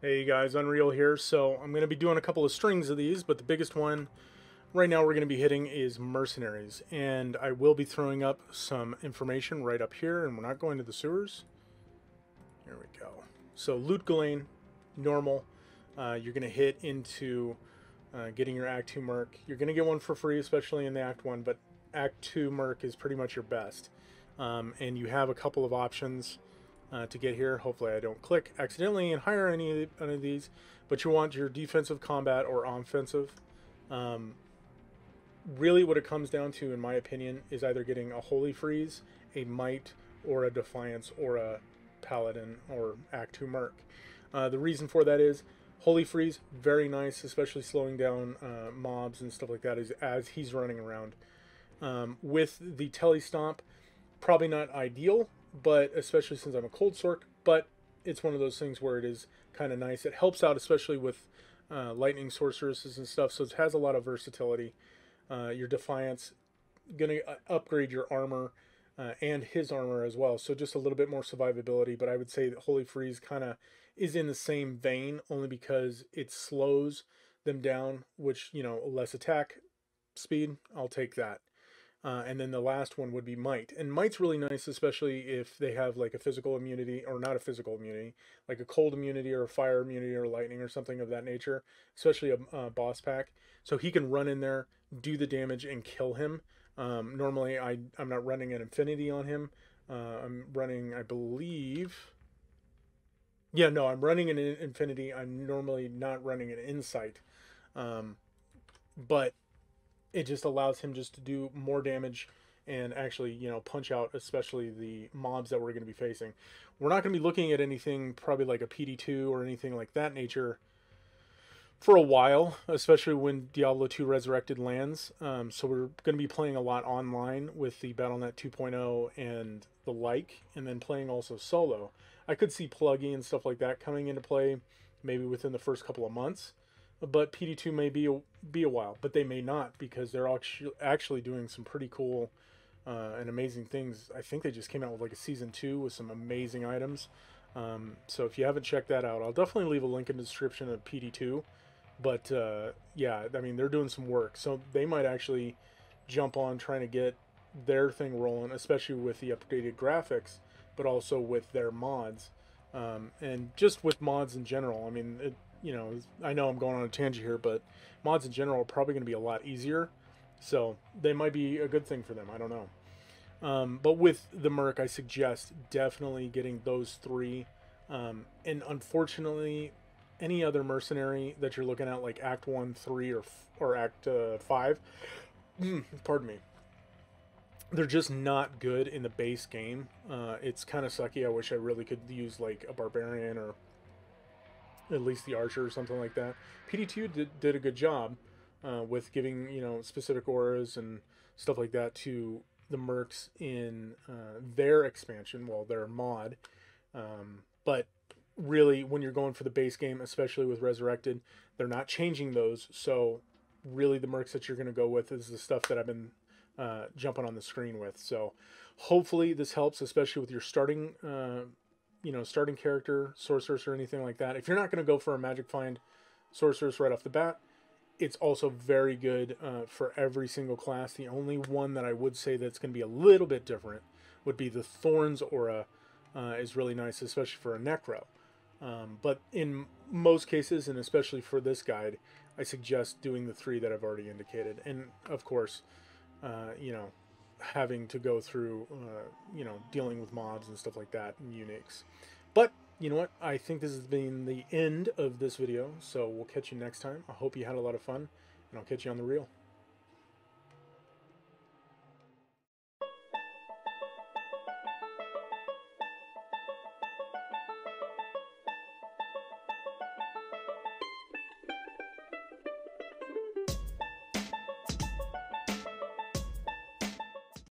Hey guys, Unreal here. So I'm going to be doing a couple of strings of these, but the biggest one right now we're going to be hitting is Mercenaries. And I will be throwing up some information right up here, and we're not going to the sewers. Here we go. So Loot Ghislaine, normal. You're going to hit into getting your Act 2 merc. You're going to get one for free, especially in the Act 1, but Act 2 merc is pretty much your best. And you have a couple of options to get here. Hopefully I don't click accidentally and hire any of these, but you want your defensive combat or offensive. Really what it comes down to, in my opinion, is either getting a Holy Freeze, a Might, or a Defiance, or a Paladin, or Act 2 Merc. The reason for that is Holy Freeze, very nice, especially slowing down mobs and stuff like that as he's running around. With the Telestomp, probably not ideal, but especially since I'm a cold sork, but it's one of those things where it is kind of nice. It helps out, especially with lightning sorceresses and stuff, so it has a lot of versatility. Your Defiance, gonna upgrade your armor and his armor as well, so just a little bit more survivability, but I would say that Holy Freeze kind of is in the same vein, only because it slows them down, which, you know, less attack speed, I'll take that. And then the last one would be Might. And Might's really nice, especially if they have like a physical immunity, or not a physical immunity, like a cold immunity or a fire immunity or lightning or something of that nature, especially a boss pack. So he can run in there, do the damage, and kill him. Normally, I'm not running an Infinity on him. I'm running, I believe... Yeah, no, I'm running an Infinity. I'm normally not running an Insight. But it just allows him just to do more damage and actually, you know, punch out especially the mobs that we're going to be facing. We're not going to be looking at anything probably like a PD2 or anything like that nature for a while, especially when Diablo 2 Resurrected lands. So we're going to be playing a lot online with the Battle.net 2.0 and the like, and then playing also solo. I could see plugging and stuff like that coming into play maybe within the first couple of months, but PD2 may be a while, but they may not, because they're actually doing some pretty cool and amazing things. I think they just came out with like a season 2 with some amazing items. So if you haven't checked that out, I'll definitely leave a link in the description of PD2. But yeah, I mean, they're doing some work, so they might actually jump on trying to get their thing rolling, especially with the updated graphics, but also with their mods, and just with mods in general. I mean, you know, I know I'm going on a tangent here, but mods in general are probably going to be a lot easier, so they might be a good thing for them. I don't know. But with the Merc, I suggest definitely getting those three. And unfortunately, any other mercenary that you're looking at, like Act 1, 3, or Act 5, pardon me, they're just not good in the base game. It's kind of sucky. I wish I really could use like a Barbarian, or at least the Archer or something like that. PD2 did a good job with giving, you know, specific auras and stuff like that to the mercs in their expansion, well, their mod. But really, when you're going for the base game, especially with Resurrected, they're not changing those. So really, the mercs that you're going to go with is the stuff that I've been jumping on the screen with. So hopefully this helps, especially with your starting you know, starting character, Sorceress, or anything like that. If you're not going to go for a Magic Find Sorceress right off the bat, it's also very good for every single class. The only one that I would say that's going to be a little bit different would be the Thorns aura. Is really nice, especially for a Necro. But in most cases, and especially for this guide, I suggest doing the three that I've already indicated. And of course, you know, having to go through, you know, dealing with mobs and stuff like that and uniques. But you know what? I think this has been the end of this video, so we'll catch you next time. I hope you had a lot of fun, and I'll catch you on the reel.